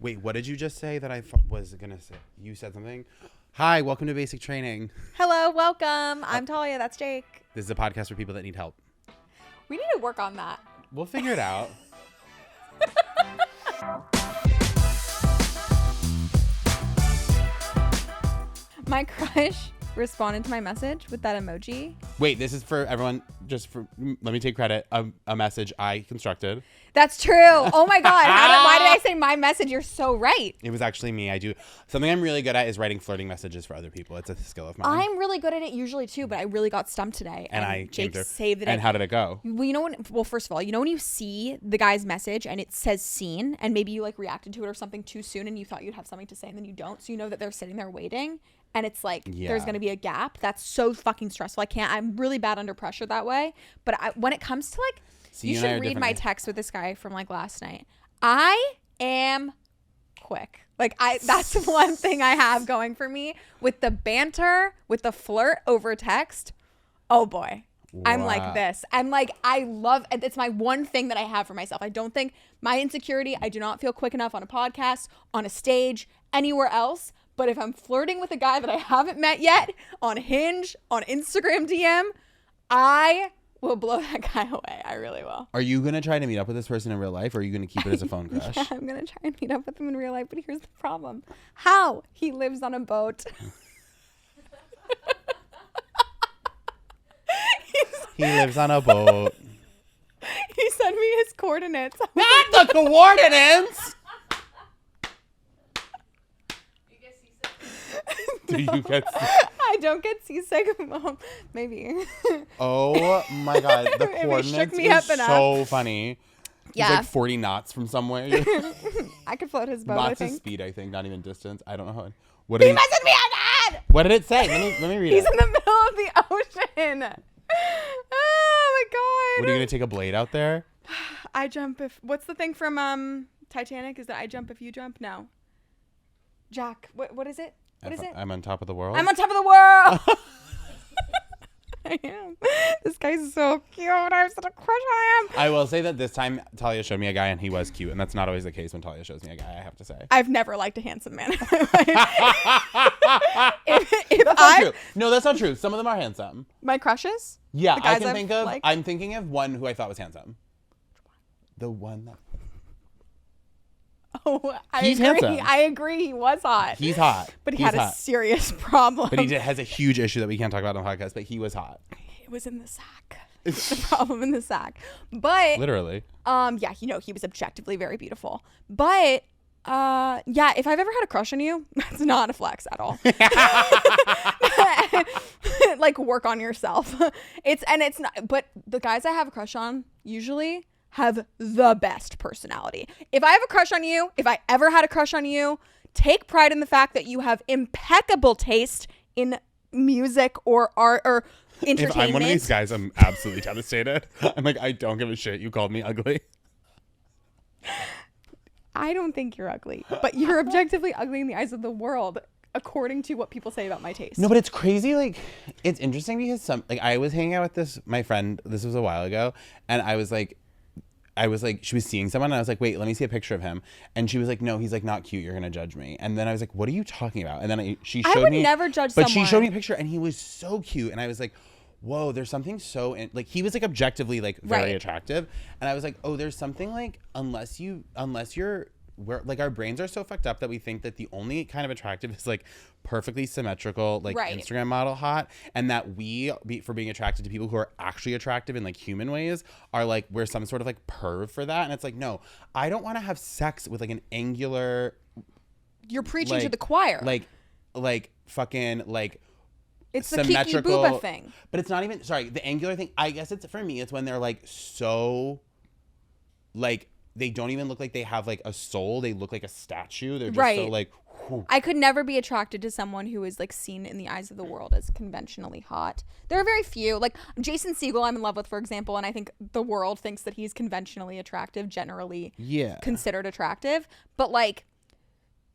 Wait, what did you just say that I was going to say? You said something? Hi, welcome to Basic Training. Hello, welcome. I'm Talia. That's Jake. This is a podcast for people that need help. We need to work on that. We'll figure it out. My crush responded to my message with that emoji. Wait, this is for everyone. Let me take credit. A message I constructed. That's true. Oh my God. Why did I say my message? You're so right. It was actually me. I do something I'm really good at is writing flirting messages for other people. It's a skill of mine. I'm really good at it usually too, but I really got stumped today. And Jake saved the day. And how did it go? Well, first of all, when you see the guy's message and it says seen, and maybe you like reacted to it or something too soon and you thought you'd have something to say and then you don't. So you know that they're sitting there waiting. And it's like, there's going to be a gap. That's so fucking stressful. I'm really bad under pressure that way. But when it comes to like, you should read my text with this guy from like last night. I am quick. That's one thing I have going for me with the banter, with the flirt over text. Oh boy. Wow. I'm like this. I love, it's my one thing that I have for myself. I don't think my insecurity, I do not feel quick enough on a podcast, on a stage, anywhere else. But if I'm flirting with a guy that I haven't met yet on Hinge, on Instagram DM, I will blow that guy away. I really will. Are you going to try to meet up with this person in real life, or are you going to keep it as a phone crush? Yeah, I'm going to try and meet up with him in real life, but here's the problem. How? He lives on a boat. He lives on a boat. He sent me his coordinates. Not the coordinates! Do you get I don't get seasick. Maybe. Oh my God. The coordinates is so funny. Yeah. He's like 40 knots from somewhere. I could float his boat, Lots I think. of speed, I think. Not even distance. I don't know how. He messaged me on that! What did it say? Let me read it. He's in the middle of the ocean. Oh my God. What, are you going to take a blade out there? I jump if... What's the thing from Titanic? Is that I jump if you jump? No. Jack. What is it? What is it? I'm on top of the world. I'm on top of the world. I am. This guy's so cute. I have such a crush on him. I will say that this time Talia showed me a guy and he was cute, and that's not always the case when Talia shows me a guy, I have to say. I've never liked a handsome man. If that's not true. No, that's not true. Some of them are handsome. My crushes? Yeah, I can think of. Liked? I'm thinking of one who I thought was handsome. The one that. Oh, He's handsome. I agree. He was hot. He's hot. But he had a serious problem. But he has a huge issue that we can't talk about on the podcast, but he was hot. It was in the sack. It's the problem in the sack. But literally. Yeah, he was objectively very beautiful. But yeah, if I've ever had a crush on you, that's not a flex at all. Like, work on yourself. It's not, but the guys I have a crush on usually have the best personality. If I have a crush on you, if I ever had a crush on you, take pride in the fact that you have impeccable taste in music or art or entertainment. If I'm one of these guys, I'm absolutely devastated. I'm like, I don't give a shit. You called me ugly. I don't think you're ugly, but you're objectively ugly in the eyes of the world, according to what people say about my taste. No, but it's crazy. Like, it's interesting because I was hanging out with my friend, this was a while ago, and I was like, she was seeing someone, and I was like, wait, let me see a picture of him. And she was like, no, he's like not cute. You're going to judge me. And then I was like, what are you talking about? And then she showed me. I would never judge someone. But she showed me a picture, and he was so cute. And I was like, whoa, there's something so, like, he was like objectively like very attractive. And I was like, oh, there's something like, unless you're, like, our brains are so fucked up that we think that the only kind of attractive is like perfectly symmetrical, like Instagram model hot, and that for being attracted to people who are actually attractive in like human ways are like, we're some sort of like perv for that. And it's like, no, I don't want to have sex with like an angular. You're preaching to the choir. Like fucking like. It's the Kiki Booba thing. But it's not even, the angular thing. I guess it's, for me, it's when they're like so, like, they don't even look like they have like a soul. They look like a statue. They're just so like. Whew. I could never be attracted to someone who is like seen in the eyes of the world as conventionally hot. There are very few. Like Jason Segel, I'm in love with, for example, and I think the world thinks that he's conventionally attractive, generally considered attractive. But like,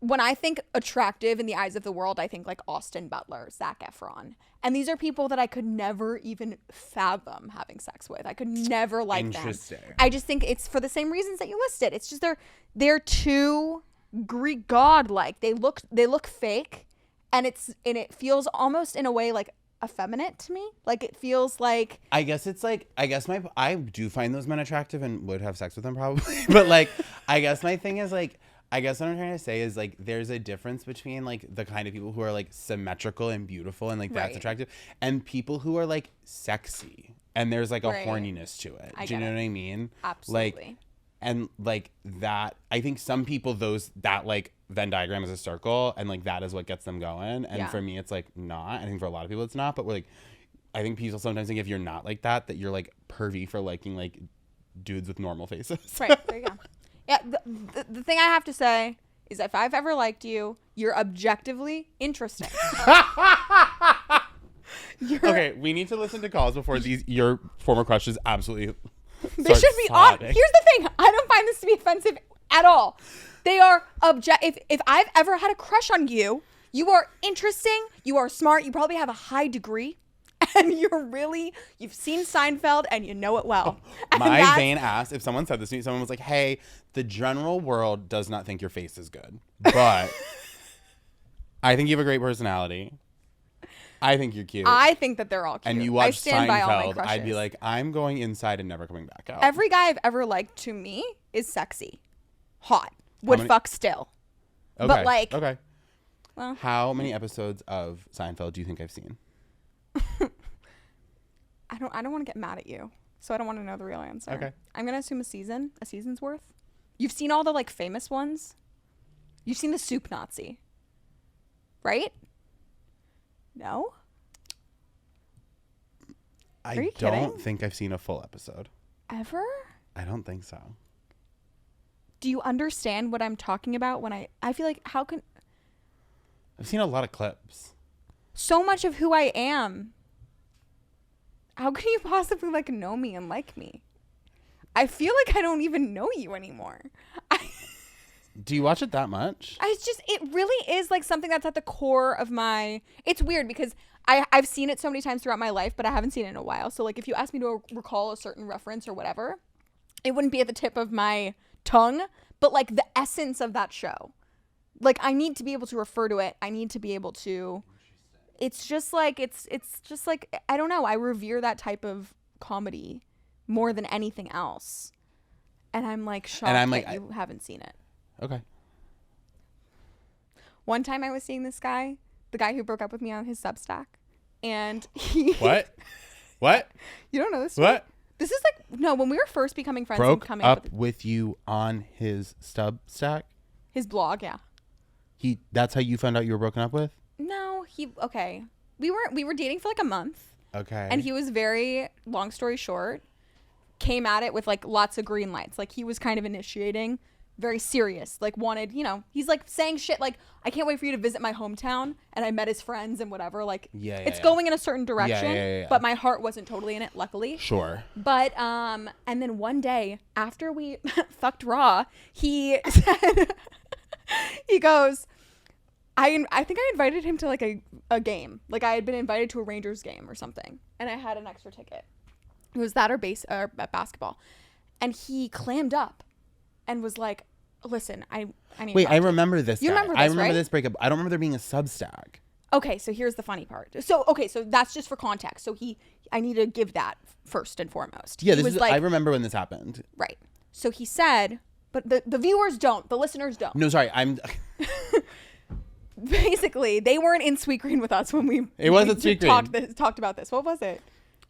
when I think attractive in the eyes of the world, I think like Austin Butler, Zac Efron. And these are people that I could never even fathom having sex with. I could never like them. I just think it's for the same reasons that you listed. It's just they're too Greek god like. They look fake, and it feels almost in a way like effeminate to me. Like it feels like, I guess I do find those men attractive and would have sex with them probably. But like I guess my thing is like, I guess what I'm trying to say is like there's a difference between like the kind of people who are like symmetrical and beautiful and like that's attractive, and people who are like sexy and there's like a horniness to it. Do you know what I mean? Absolutely. Like, and like that, I think some people that like Venn diagram is a circle and like that is what gets them going. And for me, it's like not. I think for a lot of people it's not. But we're like, I think people sometimes think if you're not like that you're like pervy for liking like dudes with normal faces. Right. There you go. Yeah, the thing I have to say is if I've ever liked you, you're objectively interesting. Okay, we need to listen to calls before your former crushes absolutely they should be on. Here's the thing. I don't find this to be offensive at all. They are if I've ever had a crush on you, you are interesting, you are smart, you probably have a high degree. And you've seen Seinfeld and you know it well. My vain ass, if someone said this to me, someone was like, hey, the general world does not think your face is good. But I think you have a great personality. I think you're cute. I think that they're all cute. And you watch Seinfeld, I'd be like, I'm going inside and never coming back out. Every guy I've ever liked to me is sexy. Hot. Fuck still. Okay. But like. Okay. Well, how many episodes of Seinfeld do you think I've seen? I don't want to get mad at you, so I don't want to know the real answer. Okay. I'm gonna assume a season's worth. You've seen all the like famous ones. You've seen the Soup Nazi, right? No. I don't think I've seen a full episode. Ever? I don't think so. Do you understand what I'm talking about when I feel like I've seen a lot of clips. So much of who I am. How can you possibly like know me and like me? I feel like I don't even know you anymore. Do you watch it that much? It really is like something that's at the core of my, it's weird because I've seen it so many times throughout my life, but I haven't seen it in a while. So like if you ask me to recall a certain reference or whatever, it wouldn't be at the tip of my tongue, but like the essence of that show. Like I need to be able to refer to it. I need to be able to, it's just like, I don't know. I revere that type of comedy more than anything else. And I'm like shocked that you haven't seen it. Okay. One time I was seeing this guy, the guy who broke up with me on his Substack, and he... What? You don't know this? What? This is like, no, when we were first becoming friends. Broke up with you on his Substack? His blog, yeah. That's how you found out you were broken up with? No, okay. We were dating for like a month. Okay. And he was very, long story short, came at it with like lots of green lights. Like he was kind of initiating, very serious, like wanted, he's like saying shit like, I can't wait for you to visit my hometown. And I met his friends and whatever. Like it's going in a certain direction, but my heart wasn't totally in it, luckily. Sure. But, and then one day after we fucked raw, he said, he goes, I think I invited him to like a game. Like I had been invited to a Rangers game or something. And I had an extra ticket. It was that or basketball. And he clammed up and was like, listen, I need Wait, I remember this. You remember this, I remember right? this breakup. I don't remember there being a Substack. Okay, so here's the funny part. So that's just for context. So I need to give that first and foremost. Yeah, I remember when this happened. Right. So he said, but the viewers don't, the listeners don't. No, sorry, Basically, they weren't in Sweet Green with us when we talked about this. What was it?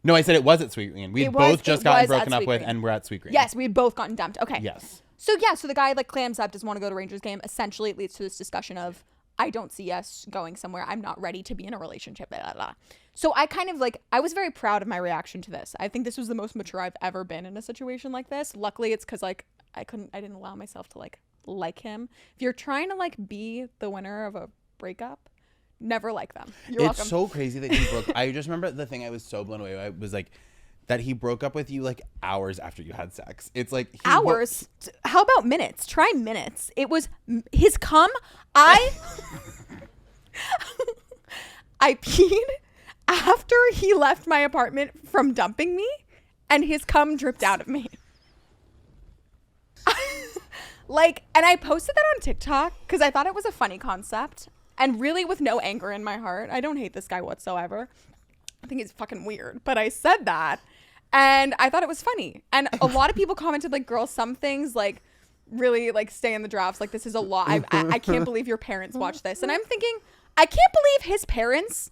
No, I said it was at Sweet Green. We had both just gotten broken up with and we're at Sweet Green. Yes, we had both gotten dumped. Okay. Yes. So the guy like clams up, doesn't want to go to Rangers game. Essentially, it leads to this discussion of, I don't see us going somewhere. I'm not ready to be in a relationship. Blah, blah, blah. So I kind of I was very proud of my reaction to this. I think this was the most mature I've ever been in a situation like this. Luckily, it's because like I didn't allow myself to like him. If you're trying to be the winner of a breakup, never like them. You're welcome. It's so crazy that he broke. I just remember the thing I was so blown away by was that he broke up with you hours after you had sex. It's hours. How about minutes? Try minutes. It was his cum. I peed after he left my apartment from dumping me, and his cum dripped out of me. Like, and I posted that on TikTok because I thought it was a funny concept and really with no anger in my heart. I don't hate this guy whatsoever. I think he's fucking weird, but I said that and I thought it was funny. And a lot of people commented like, girl, some things like really like stay in the drafts. Like, this is a lot. I can't believe your parents watch this. And I'm thinking, I can't believe his parents,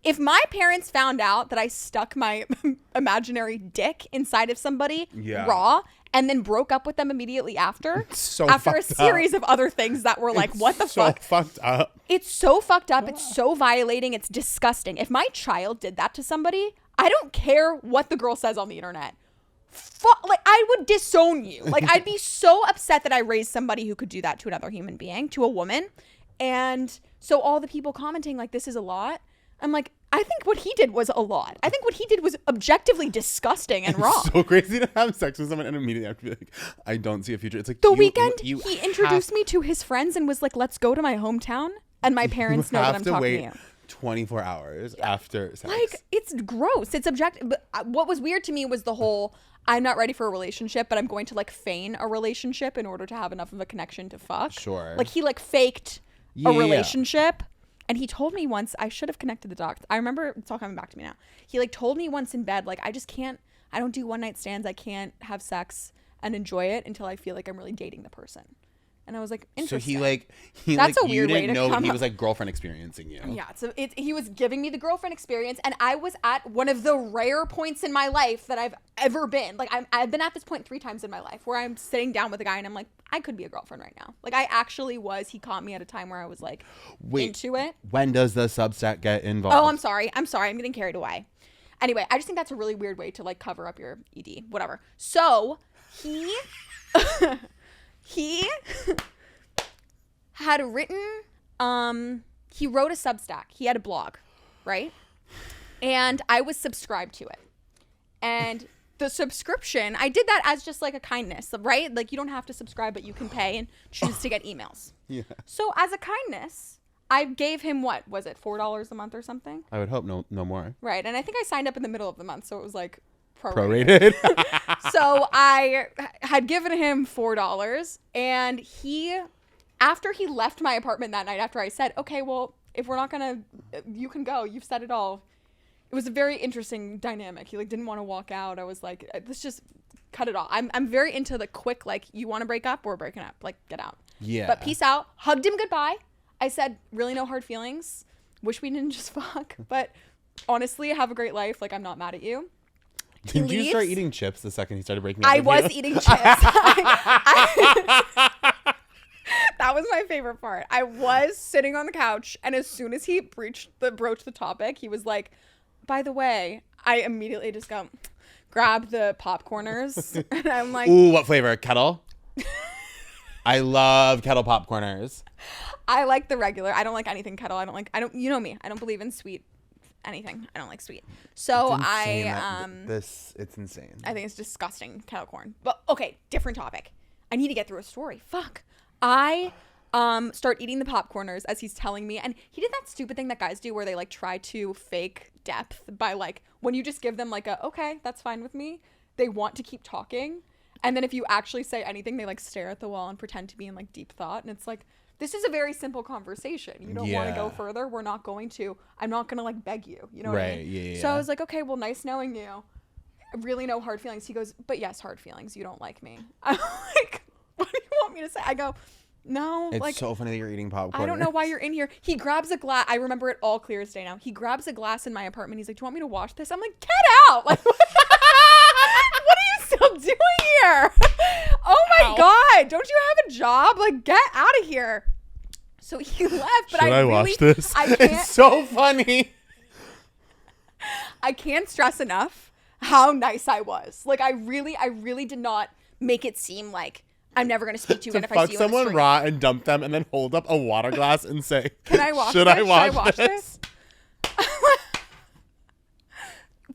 if my parents found out that I stuck my imaginary dick inside of somebody raw and then broke up with them immediately after a series of other things that were like, what the fuck? It's so fucked up. It's so fucked up. It's so violating. It's disgusting. If my child did that to somebody, I don't care what the girl says on the internet. Like, I would disown you. Like, I'd be so upset that I raised somebody who could do that to another human being, to a woman. And so all the people commenting like, this is a lot. I'm like, I think what he did was a lot. I think what he did was objectively disgusting and wrong. It's so crazy to have sex with someone and immediately have to be like, I don't see a future. It's like the weekend he introduced me to his friends and was like, let's go to my hometown. And my parents know that I'm talking to you. 24 hours after sex. Like, it's gross. It's objective. But what was weird to me was the whole, I'm not ready for a relationship, but I'm going to like feign a relationship in order to have enough of a connection to fuck. Sure. Like, he like faked a relationship. And he told me once, I should have connected the dots. I remember, it's all coming back to me now. He like told me once in bed, like, I don't do one night stands. I can't have sex and enjoy it until I feel like I'm really dating the person. And I was like, interesting. So that's a weird way to come up. He was like girlfriend experiencing you. Yeah. So he was giving me the girlfriend experience. And I was at one of the rare points in my life that I've ever been. Like, I've been at this point 3 times in my life where I'm sitting down with a guy and I'm like, I could be a girlfriend right now. Like, I actually was. He caught me at a time where I was like, into it. When does the Substack get involved? Oh, I'm sorry. I'm getting carried away. Anyway, I just think that's a really weird way to like cover up your ED, whatever. So he had written, he wrote a Substack. He had a blog, right? And I was subscribed to it. And the subscription, I did that as just like a kindness, right? Like, you don't have to subscribe, but you can pay and choose to get emails. Yeah. So as a kindness, I gave him, what was it, $4 a month or something? I would hope no more. Right. And I think I signed up in the middle of the month, so it was like prorated. So I had given him $4, and after he left my apartment that night, after I said, okay, well, if we're not gonna, you can go, you've said it all. It was a very interesting dynamic. He like didn't want to walk out. I was like, let's just cut it off. I'm very into the quick, like, you want to break up, we're breaking up, like, get out. Yeah. But peace out. Hugged him goodbye. I said, really no hard feelings. Wish we didn't just fuck. But honestly, have a great life. Like, I'm not mad at you. Did you start eating chips the second he started breaking up? I was eating chips. That was my favorite part. I was sitting on the couch, and as soon as he broached the topic, he was like, by the way, I immediately just grab the popcorners, and I'm like, ooh, what flavor? Kettle? I love kettle popcorners. I like the regular. I don't like anything kettle. You know me. I don't believe in sweet anything. I don't like sweet. So it's insane. I think it's disgusting, kettle corn. But okay, different topic. I need to get through a story. Fuck. I start eating the popcorners as he's telling me, and he did that stupid thing that guys do where they like try to fake depth by like, when you just give them like okay, that's fine with me, they want to keep talking, and then if you actually say anything, they like stare at the wall and pretend to be in like deep thought, and it's like, this is a very simple conversation. You don't want to go further, I'm not going to like beg you, you know what I mean? Yeah. So I was like, okay, well, nice knowing you, really no hard feelings. He goes, but yes, hard feelings, you don't like me. I'm like, what do you want me to say? I go, no. It's like, so funny that you're eating popcorn. I don't know why you're in here. He grabs a glass. I remember it all clear as day now. He grabs a glass in my apartment. He's like, do you want me to wash this? I'm like, get out. Like, what are you still doing here? Oh my God. Don't you have a job? Like, get out of here. So he left, but Should I wash this? I can't. It's so funny. I can't stress enough how nice I was. Like, I really did not make it seem like I'm never going to speak to you again if I see you on the street. Fuck someone raw and dump them and then hold up a water glass and say, can I wash Should I wash this?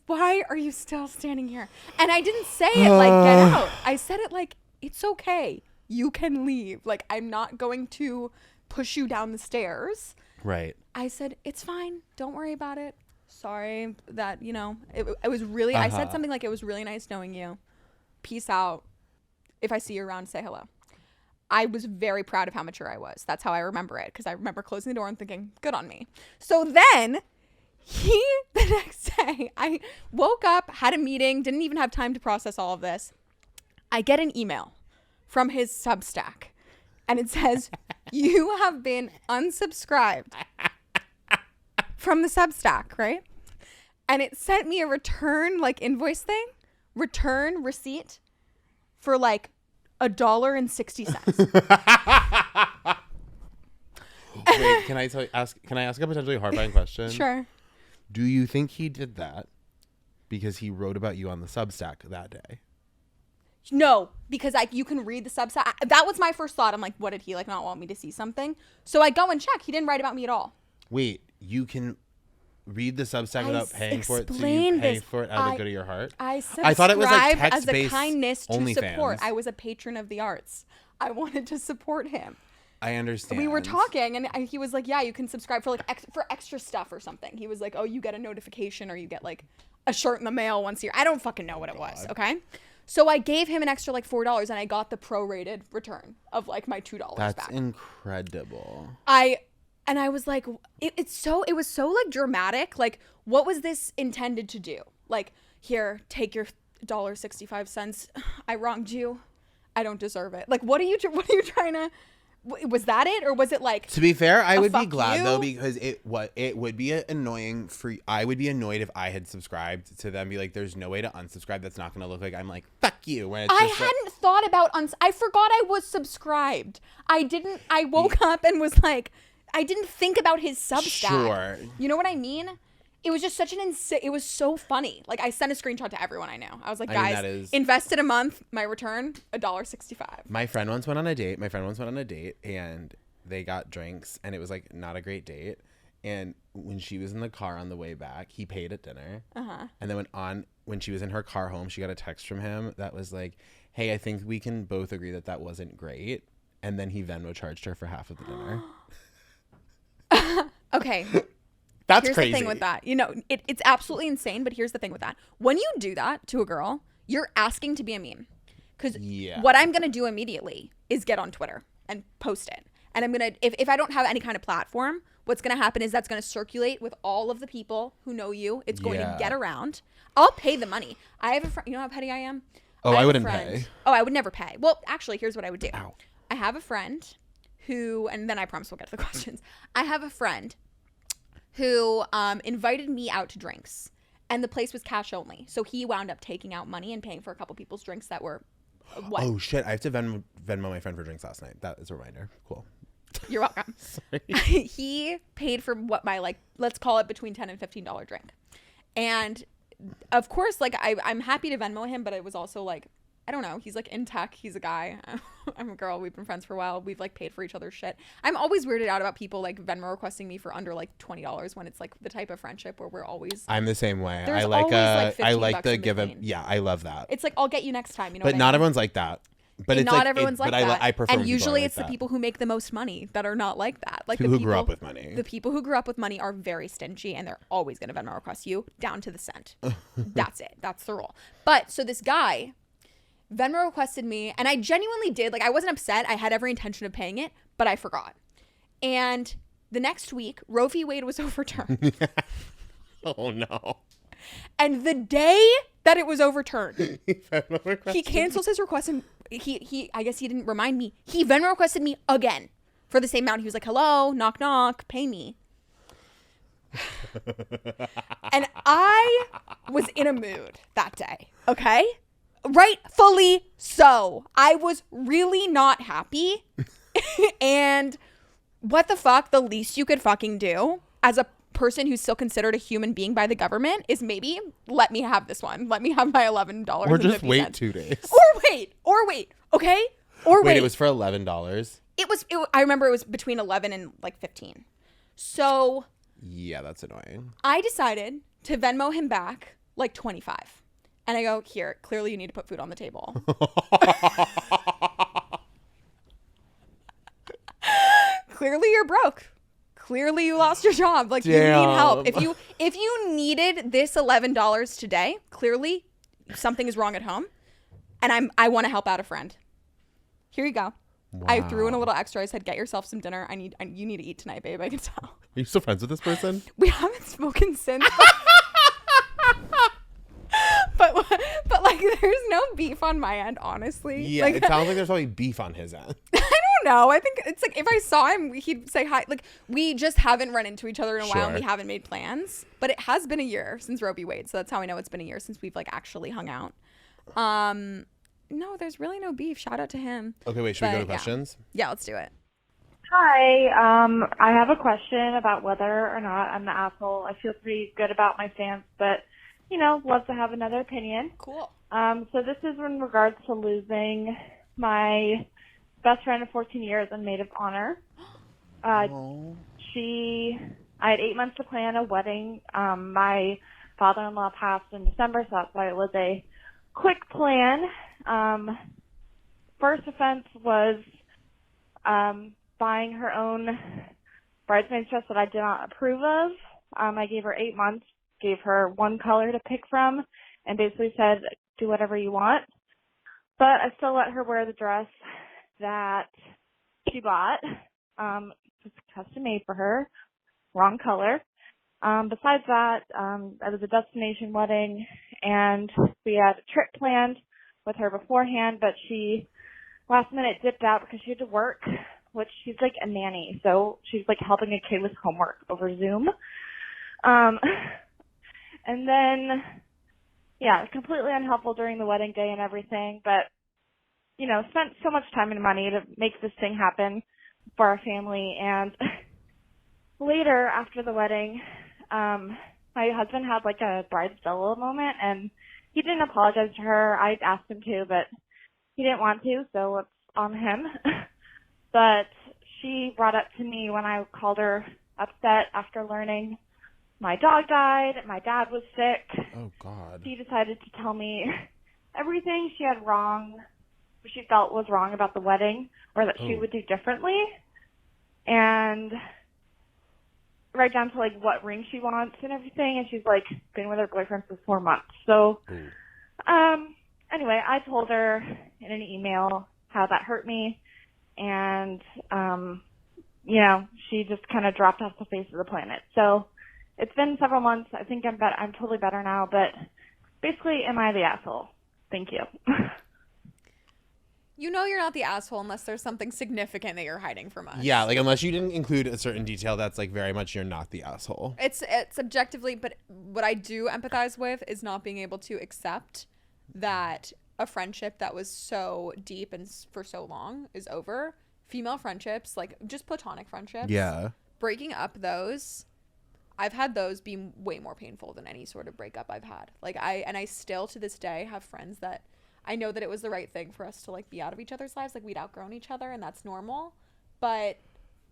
Why are you still standing here? And I didn't say it like, get out. I said it like, it's okay. You can leave. Like, I'm not going to push you down the stairs. Right. I said, it's fine. Don't worry about it. Sorry that, it was really, I said something like, it was really nice knowing you. Peace out. if I see you around, say hello. I was very proud of how mature I was. That's how I remember it, because I remember closing the door and thinking, good on me. So then the next day, I woke up, had a meeting, didn't even have time to process all of this. I get an email from his Substack, and it says, you have been unsubscribed from the Substack, right? And it sent me a return, like, invoice thing, return receipt for like $1.60. Wait, can I ask a potentially horrifying question? Sure. Do you think he did that because he wrote about you on the Substack that day? No, because you can read the Substack. That was my first thought. I'm like, what, did he like not want me to see something? So I go and check. He didn't write about me at all. Wait, you can read the Substack without paying for it, so you pay for it out of the good of your heart? I thought it was like text-based, as a kindness to support. I was a patron of the arts. I wanted to support him. I understand. We were talking, and he was like, yeah, you can subscribe for like for extra stuff or something. He was like, oh, you get a notification, or you get like a shirt in the mail once a year. I don't fucking know what it was, okay? So I gave him an extra like $4, and I got the prorated return of like my $2 back. That's incredible. And I was like, it was so like dramatic. Like, what was this intended to do? Like, here, take your $1.65. I wronged you. I don't deserve it. Like, what are you trying to? Was that it, or was it like? To be fair, I would be glad though, because it would be annoying for. I would be annoyed if I had subscribed to them. Be like, there's no way to unsubscribe. That's not going to look like I'm like fuck you. When it's I hadn't thought about I forgot I was subscribed. I woke up and was like, I didn't think about his Substack. Sure. You know what I mean? It was just such an insane. It was so funny. Like, I sent a screenshot to everyone I know. I was like, guys, invested a month. My return, $1.65. My friend once went on a date. And they got drinks, and it was like not a great date. And when she was in the car on the way back, he paid at dinner. And then when she was in her car home, she got a text from him that was like, "Hey, I think we can both agree that wasn't great." And then he Venmo charged her for half of the dinner. Okay. That's here's crazy. The thing with that. You know, it's absolutely insane, but here's the thing with that. When you do that to a girl, you're asking to be a meme. Because what I'm going to do immediately is get on Twitter and post it. And I'm going to, if I don't have any kind of platform, what's going to happen is that's going to circulate with all of the people who know you. It's going to get around. I'll pay the money. I have a friend. You know how petty I am? Oh, I wouldn't pay. Oh, I would never pay. Well, actually, here's what I would do. Ow. I have a friend who, and then I promise we'll get to the questions. I have a friend who invited me out to drinks, and the place was cash only. So he wound up taking out money and paying for a couple people's drinks that were what? Oh shit! I have to Venmo my friend for drinks last night. That is a reminder. Cool. You're welcome. He paid for what my let's call it between $10 and $15 drink, and of course, I'm happy to Venmo him, but it was also like, I don't know. He's like in tech. He's a guy. I'm a girl. We've been friends for a while. We've like paid for each other's shit. I'm always weirded out about people like Venmo requesting me for under like $20 when it's like the type of friendship where we're always. I'm the same way. I like the give up. Yeah, I love that. It's like, I'll get you next time. You know. But not everyone's like that. But it's not everyone's like that. I prefer. And usually it's the people who make the most money that are not like that. Like people who grew up with money. The people who grew up with money are very stingy, and they're always going to Venmo request you down to the cent. That's it. That's the rule. But so this guy Venmo requested me, and I genuinely did. Like, I wasn't upset. I had every intention of paying it, but I forgot. And the next week, Roe v. Wade was overturned. Oh, no. And the day that it was overturned, he cancels his request, and he I guess he didn't remind me. He Venmo requested me again for the same amount. He was like, hello, knock, knock, pay me. And I was in a mood that day, okay? Rightfully so. I was really not happy. And what the fuck, the least you could fucking do as a person who's still considered a human being by the government is maybe let me have this one. Let me have my $11. Or just wait 2 days. Or wait. Okay? Or wait. It was for $11. I remember it was between 11 and like 15. So. Yeah, that's annoying. I decided to Venmo him back like 25. And I go, here, clearly you need to put food on the table. Clearly you're broke. Clearly you lost your job. Like, damn. You need help. If you needed this $11 today, clearly something is wrong at home. And I want to help out a friend. Here you go. Wow. I threw in a little extra. I said, get yourself some dinner. You need to eat tonight, babe. I can tell. Are you still friends with this person? We haven't spoken since. But like, there's no beef on my end, honestly. Yeah, like, it sounds like there's probably beef on his end. I don't know. I think it's like if I saw him, he'd say hi. Like, we just haven't run into each other in a while, and we haven't made plans. But it has been a year since Roe v. Wade, so that's how I know it's been a year since we've like actually hung out. No, there's really no beef. Shout out to him. Okay, wait, should we go to questions? Yeah, let's do it. Hi, I have a question about whether or not I'm the asshole. I feel pretty good about my stance, but, you know, love to have another opinion. Cool. So this is in regards to losing my best friend of 14 years and maid of honor. I had 8 months to plan a wedding. My father-in-law passed in December, so that's why it was a quick plan. First offense was buying her own bridesmaid's dress that I did not approve of. I gave her 8 months, gave her one color to pick from, and basically said, do whatever you want. But I still let her wear the dress that she bought. It's custom made for her, wrong color. Besides that, it was a destination wedding, and we had a trip planned with her beforehand, but she last minute dipped out because she had to work, which she's like a nanny, so she's like helping a kid with homework over Zoom. And then, yeah, completely unhelpful during the wedding day and everything, but, you know, spent so much time and money to make this thing happen for our family. And later, after the wedding, my husband had like a bridezilla moment, and he didn't apologize to her. I asked him to, but he didn't want to, so it's on him. But she brought up to me when I called her upset after learning my dog died, my dad was sick. Oh, God. She decided to tell me everything she had wrong, what she felt was wrong about the wedding, or that she would do differently. And right down to, like, what ring she wants and everything. And she's, like, been with her boyfriend for 4 months. So, anyway, I told her in an email how that hurt me. And, you know, she just kind of dropped off the face of the planet. So it's been several months. I think I'm totally better now. But basically, am I the asshole? Thank you. You know you're not the asshole unless there's something significant that you're hiding from us. Yeah, like unless you didn't include a certain detail that's like very much you're not the asshole. It's objectively, but what I do empathize with is not being able to accept that a friendship that was so deep and for so long is over. Female friendships, like just platonic friendships. Yeah. Breaking up those, I've had those be way more painful than any sort of breakup I've had. Like I still to this day have friends that I know that it was the right thing for us to like be out of each other's lives. Like we'd outgrown each other and that's normal. But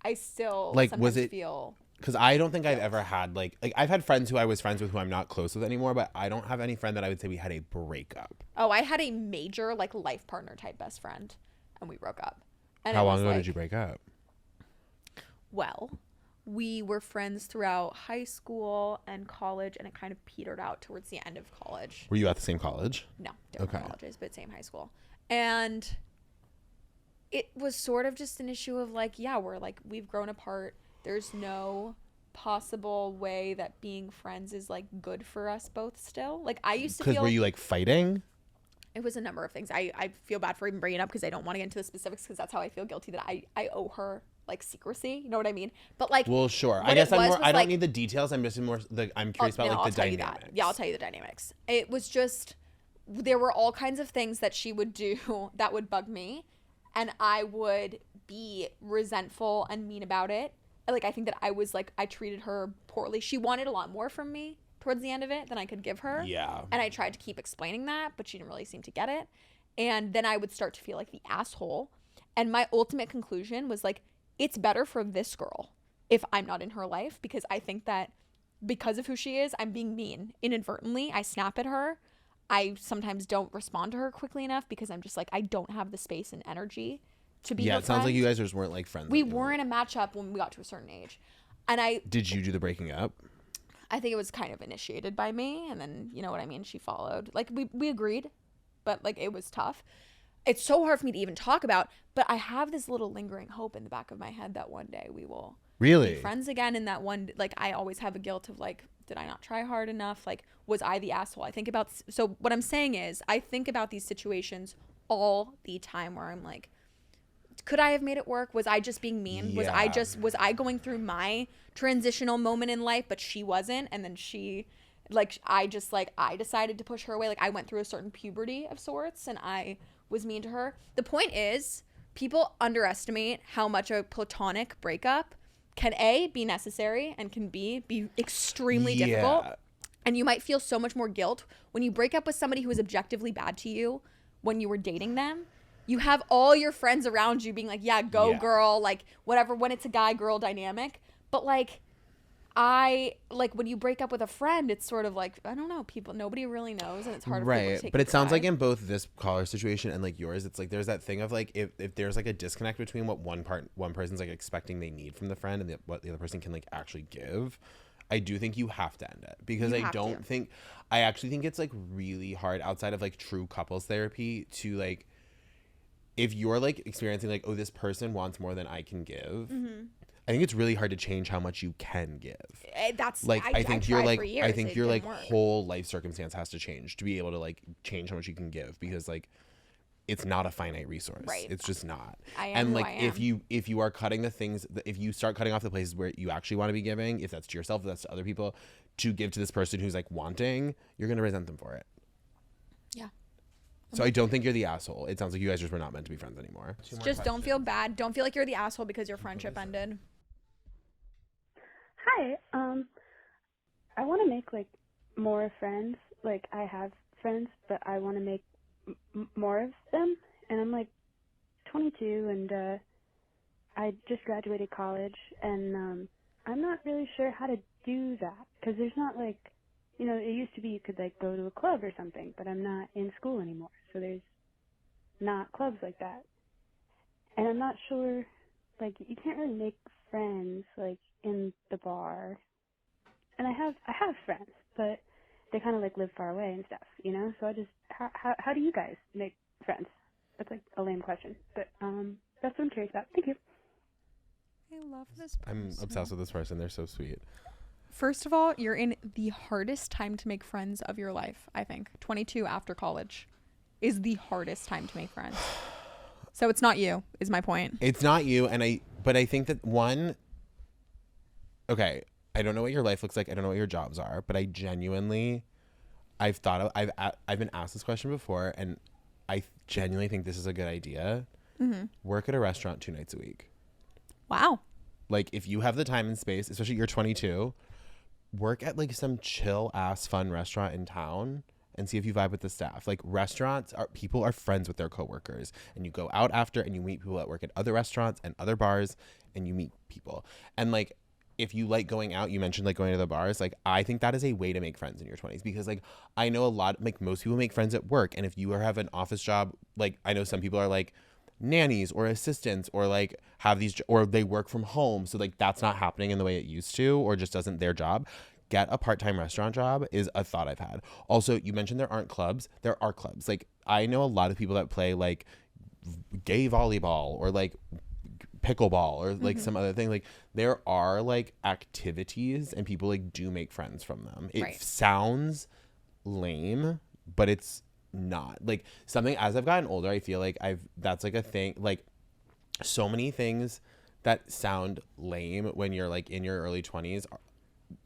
I still like sometimes feel, because I don't think I've ever had like I've had friends who I was friends with who I'm not close with anymore, but I don't have any friend that I would say we had a breakup. Oh, I had a major like life partner type best friend and we broke up. And how long ago did you break up? Well, we were friends throughout high school and college, and it kind of petered out towards the end of college. Were you at the same college? No, different colleges, but same high school. And it was sort of just an issue of like, yeah, we've grown apart. There's no possible way that being friends is like good for us both still. Like I used to feel. Because were you like fighting? It was a number of things. I feel bad for even bringing it up because I don't want to get into the specifics because that's how I feel guilty that I owe her like secrecy. You know what I mean? But like, well, sure. I guess I don't need the details. I'm just more I'm curious about like the dynamics. Yeah, I'll tell you the dynamics. It was just there were all kinds of things that she would do that would bug me, and I would be resentful and mean about it. Like I think that I treated her poorly. She wanted a lot more from me towards the end of it than I could give her. Yeah. And I tried to keep explaining that, but she didn't really seem to get it. And then I would start to feel like the asshole. And my ultimate conclusion was like, it's better for this girl if I'm not in her life, because I think that because of who she is, I'm being mean inadvertently. I snap at her. I sometimes don't respond to her quickly enough because I'm just like, I don't have the space and energy to be her friend. It sounds like you guys just weren't like friends. We weren't a matchup when we got to a certain age. And did you do the breaking up? I think it was kind of initiated by me, and then, you know what I mean, she followed. Like, we agreed, but, like, it was tough. it's so hard for me to even talk about, but I have this little lingering hope in the back of my head that one day we will really be friends again. And that one, like, I always have a guilt of like, did I not try hard enough? Like, was I the asshole? I think about, so what I'm saying is I think about these situations all the time where I'm like, could I have made it work? Was I just being mean? Yeah. Was I going through my transitional moment in life, but she wasn't? And then she, like, I decided to push her away. Like, I went through a certain puberty of sorts and I was mean to her. The point is, people underestimate how much a platonic breakup can A, be necessary, and can be extremely difficult. And you might feel so much more guilt when you break up with somebody who is objectively bad to you when you were dating them. You have all your friends around you being like, yeah, go girl, like whatever, when it's a guy-girl dynamic. But like, when you break up with a friend, it's sort of like, I don't know, nobody really knows, and it's hard for people to take but it sounds like pride. in both this caller situation and like yours, it's like there's that thing of like if there's like a disconnect between what one person's like expecting they need from the friend and what the other person can like actually give, I do think you have to end it, because I actually think it's like really hard outside of like true couples therapy to like, if you're like experiencing like, oh, this person wants more than I can give, I think it's really hard to change how much you can give. That's like I think your like years, I think your like work. whole life circumstance has to change to be able to like change how much you can give, because like it's not a finite resource. Right. It's just not. I am and who like I am. if you are cutting the things, if you start cutting off the places where you actually want to be giving, if that's to yourself, if that's to other people, to give to this person who's like wanting, you're gonna resent them for it. Yeah. So I don't think you're the asshole. It sounds like you guys just were not meant to be friends anymore. Just don't feel bad. Don't feel like you're the asshole because your friendship ended. Hi. I want to make like more friends. Like I have friends, but I want to make more of them. And I'm like 22, and I just graduated college, and I'm not really sure how to do that, because there's not like, you know, it used to be you could like go to a club or something, but I'm not in school anymore, so there's not clubs like that. And I'm not sure, like, you can't really make friends like in the bar. And I have friends, but they kind of like live far away and stuff, you know. So I just, how do you guys make friends? That's like a lame question, but that's what I'm curious about. Thank you. I love this person. I'm obsessed with this person. They're so sweet. First of all, you're in the hardest time to make friends of your life, I think. 22 after college is the hardest time to make friends. So it's not you, is my point. It's not you, but I think that okay, I don't know what your life looks like. I don't know what your jobs are, but I've been asked this question before, and I genuinely think this is a good idea. Mm-hmm. Work at a restaurant 2 nights a week. Wow. Like, if you have the time and space, especially you're 22, work at like some chill ass fun restaurant in town and see if you vibe with the staff. Like, people are friends with their coworkers, and you go out after and you meet people that work at other restaurants and other bars, and you meet people. And like, if you like going out, you mentioned like going to the bars, like I think that is a way to make friends in your 20s, because like I know most people make friends at work. And if you have an office job, like I know some people are like nannies or assistants, or like or they work from home. So like that's not happening in the way it used to, or just doesn't their job. Get a part-time restaurant job is a thought I've had. Also, you mentioned there aren't clubs. There are clubs. Like I know a lot of people that play like gay volleyball or like pickleball or like some other thing. Like there are like activities, and people like do make friends from them. It sounds lame, but it's not. Like something, as I've gotten older, I feel like that's like a thing. Like so many things that sound lame when you're like in your early 20s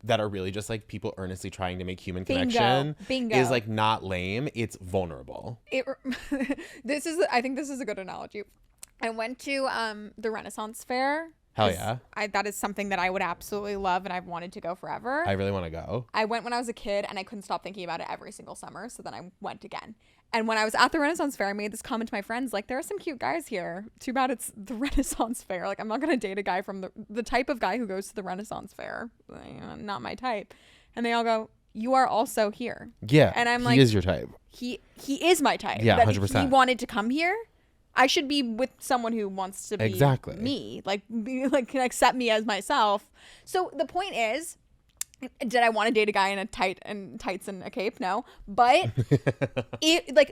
that are really just like people earnestly trying to make human connection is like not lame. It's vulnerable. I think this is a good analogy. I went to the Renaissance Fair. Hell yeah. That is something that I would absolutely love, and I've wanted to go forever. I really want to go. I went when I was a kid, and I couldn't stop thinking about it every single summer, so then I went again. And when I was at the Renaissance Fair, I made this comment to my friends, like, there are some cute guys here. Too bad it's the Renaissance Fair. Like, I'm not going to date a guy from the type of guy who goes to the Renaissance Fair. Not my type. And they all go, you are also here. Yeah. And I'm he like, is your type. He is my type. Yeah, that 100%. He wanted to come here. I should be with someone who wants to be me, like can accept me as myself. So the point is, Did I want to date a guy in a tights and a cape? No. But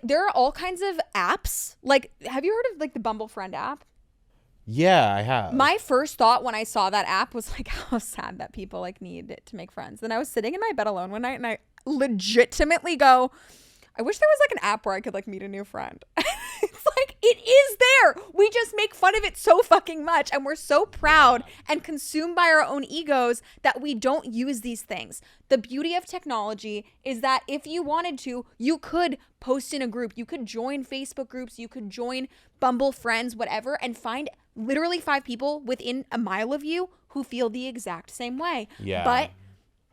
there are all kinds of apps. Like, have you heard of like the Bumble Friend app? Yeah, I have. My first thought when I saw that app was like, how sad that people like need it to make friends. Then I was sitting in my bed alone one night and I legitimately go, I wish there was like an app where I could like meet a new friend. It's like, it is there. We just make fun of it so fucking much. And we're so proud and consumed by our own egos that we don't use these things. The beauty of technology is that if you wanted to, you could post in a group. You could join Facebook groups. You could join Bumble Friends, whatever, and find literally 5 people within a mile of you who feel the exact same way. Yeah. But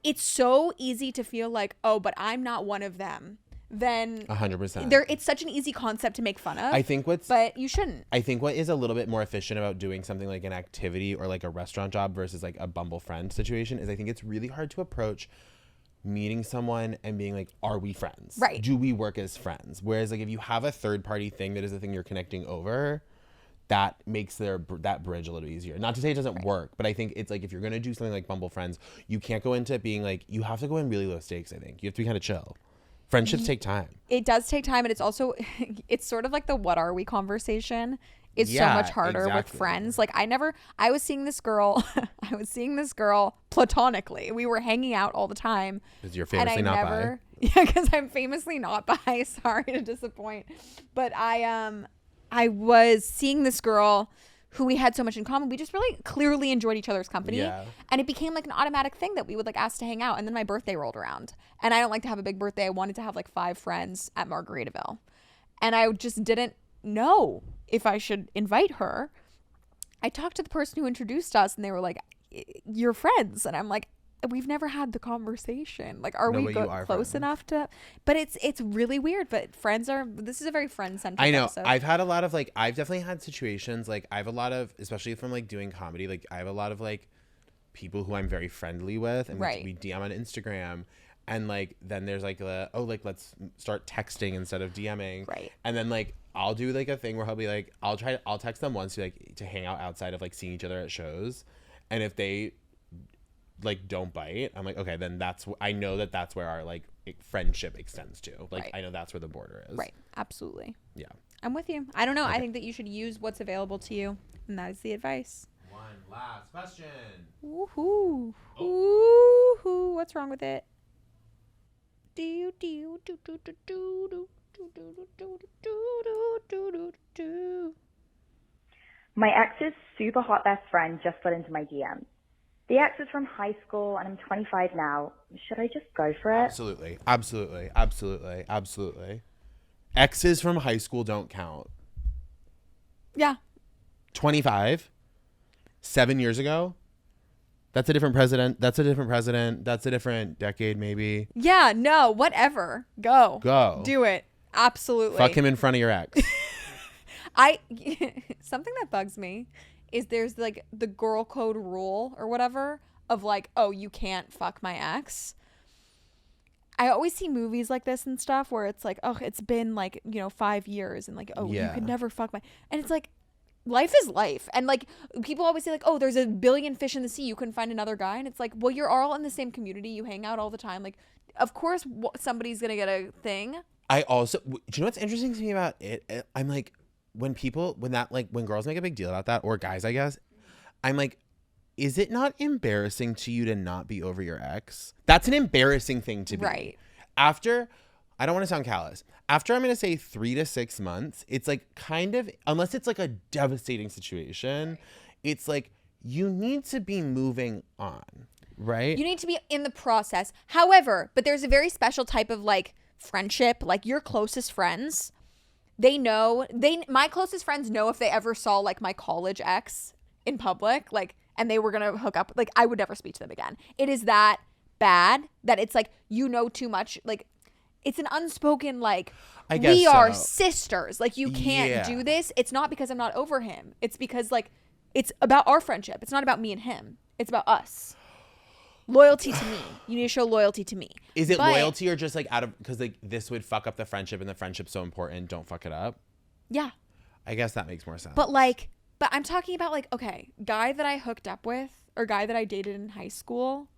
it's so easy to feel like, oh, but I'm not one of them. Then 100%. It's such an easy concept to make fun of. But you shouldn't. I think what is a little bit more efficient about doing something like an activity or like a restaurant job versus like a Bumble Friend situation is I think it's really hard to approach meeting someone and being like, are we friends? Right. Do we work as friends? Whereas like if you have a third party thing that is the thing you're connecting over, that makes that bridge a little easier. Not to say it doesn't work, but I think it's like if you're going to do something like Bumble Friends, you can't go into it being like, you have to go in really low stakes, I think. You have to be kind of chill. Friendships take time. It does take time, and it's also, it's sort of like the what are we conversation is so much harder with friends. Like I was seeing this girl, platonically. We were hanging out all the time. Because you're famously not bi. Yeah, because I'm famously not bi. Sorry to disappoint. But I was seeing this girl who we had so much in common. We just really clearly enjoyed each other's company. Yeah. And it became like an automatic thing that we would like ask to hang out. And then my birthday rolled around. And I don't like to have a big birthday. I wanted to have like 5 friends at Margaritaville. And I just didn't know if I should invite her. I talked to the person who introduced us and they were like, you're friends. And I'm like, we've never had the conversation. Like, are we close enough to? But it's really weird. But this is a very friend-centric I know. episode. I've had a lot of like, I've definitely had situations like I have a lot of, especially from like doing comedy, like I have a lot of like people who I'm very friendly with and we DM on Instagram. And like, then there's like let's start texting instead of DMing. Right. And then like, I'll do like a thing where I'll be like, I'll text them once to hang out outside of like seeing each other at shows. And if they like don't bite, I'm like, okay, then I know that's where our like friendship extends to. Like, I know that's where the border is. Right. Absolutely. Yeah. I'm with you. I don't know. Okay. I think that you should use what's available to you. And that is the advice. One last question. Woohoo. Oh. Woohoo. What's wrong with it? My ex's super hot best friend just got into my DMs. The ex is from high school and I'm 25 now. Should I just go for it? Absolutely. Absolutely. Absolutely. Absolutely. Exes from high school don't count. Yeah. 25? 7 years ago? That's a different president. That's a different decade, maybe. Yeah, no, whatever. Go. Do it. Absolutely. Fuck him in front of your ex. Something that bugs me is there's like the girl code rule or whatever of like, oh, you can't fuck my ex. I always see movies like this and stuff where it's like, oh, it's been like, 5 years and like, oh, you could never fuck my, and it's like, life is life. And like people always say like, oh, there's a billion fish in the sea, you couldn't find another guy. And it's like, well, you're all in the same community, you hang out all the time, like of course somebody's gonna get a thing. I also, do you know what's interesting to me about it? I'm like, when girls make a big deal about that, or guys, I guess, I'm like, is it not embarrassing to you to not be over your ex? That's an embarrassing thing to be. Right. After, I don't want to sound callous. After I'm going to say 3 to 6 months, it's like kind of, unless it's like a devastating situation, it's like you need to be moving on, right? You need to be in the process. However, but there's a very special type of like friendship, like your closest friends. My closest friends know if they ever saw like my college ex in public, like, and they were going to hook up, like I would never speak to them again. It is that bad that it's like, too much. Like it's an unspoken, like, we are sisters. Like you can't do this. It's not because I'm not over him. It's because like, it's about our friendship. It's not about me and him. It's about us. Loyalty to me. You need to show loyalty to me. Is it loyalty or just like because like this would fuck up the friendship and the friendship's so important, don't fuck it up? Yeah. I guess that makes more sense. But I'm talking about like, okay, guy that I hooked up with or guy that I dated in high school,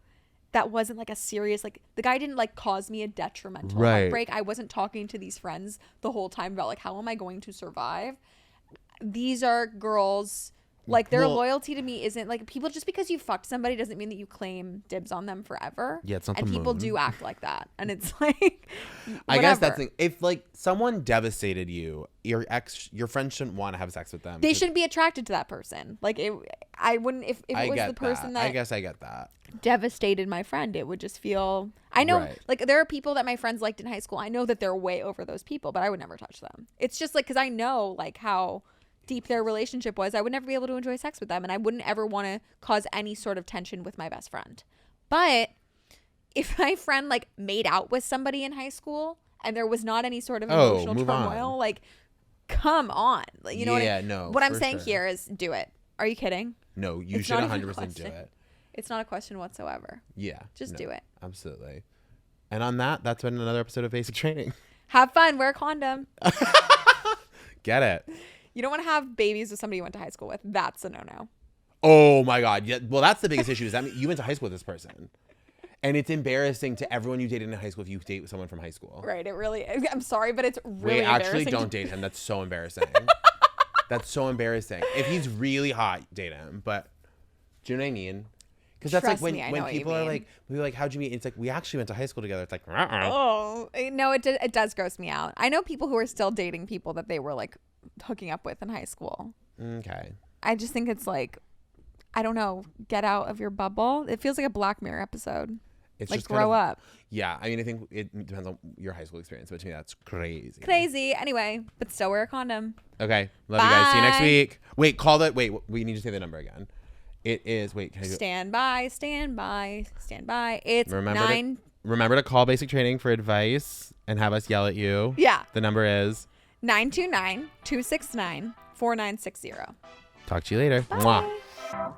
that wasn't like a serious, like the guy didn't like cause me a detrimental Right. heartbreak. I wasn't talking to these friends the whole time about like, how am I going to survive? These are girls, like their loyalty to me isn't like, people, just because you fucked somebody doesn't mean that you claim dibs on them forever. Yeah, it's not and the people moon. do act like that, and it's like, I guess that's whatever. the, if like someone devastated you, your friend shouldn't want to have sex with them. They shouldn't be attracted to that person. Like I wouldn't, if it was the person that I guess I get that. devastated my friend, it would just feel, I know, Right. like there are people that my friends liked in high school. I know that they're way over those people, but I would never touch them. It's just like, because I know like how deep their relationship was. I would never be able to enjoy sex with them, and I wouldn't ever want to cause any sort of tension with my best friend. But if my friend like made out with somebody in high school and there was not any sort of emotional move turmoil, on. like, come on. Like, you know Yeah, what no, what I'm for saying sure. here is do it. Are you kidding? No, you It's should not even a 100% do question. it. It's not a question whatsoever. Yeah. Just no, do it. Absolutely. And on that, that's been another episode of Basic Training. Have fun. Wear a condom. Get it. You don't want to have babies with somebody you went to high school with. That's a no-no. Oh my God. Yeah. Well, that's the biggest issue is that you went to high school with this person. And it's embarrassing to everyone you dated in high school if you date with someone from high school. Right. It really, I'm sorry, but it's really Wait, actually embarrassing. don't date him. That's so embarrassing. That's so embarrassing. If he's really hot, date him. But do you know what I mean? Because that's Trust like me, I know when what you people are mean. like, we're like, how'd you meet? It's like, we actually went to high school together. It's like, Oh, no, it does gross me out. I know people who are still dating people that they were like hooking up with in high school. Okay. I just think it's like, I don't know, get out of your bubble. It feels like a Black Mirror episode. It's Like, just grow up. Yeah. I mean, I think it depends on your high school experience, but to me, that's crazy. Crazy. Anyway, but still wear a condom. Okay. Love you guys. See you next Bye. week. Wait, call that. Wait, we need to say the number again. It is, wait, can I do it? Stand by, stand by, stand by. It's Remember to call Basic Training for advice and have us yell at you. Yeah. The number is 929-269-4960. Talk to you later. Bye. Mwah.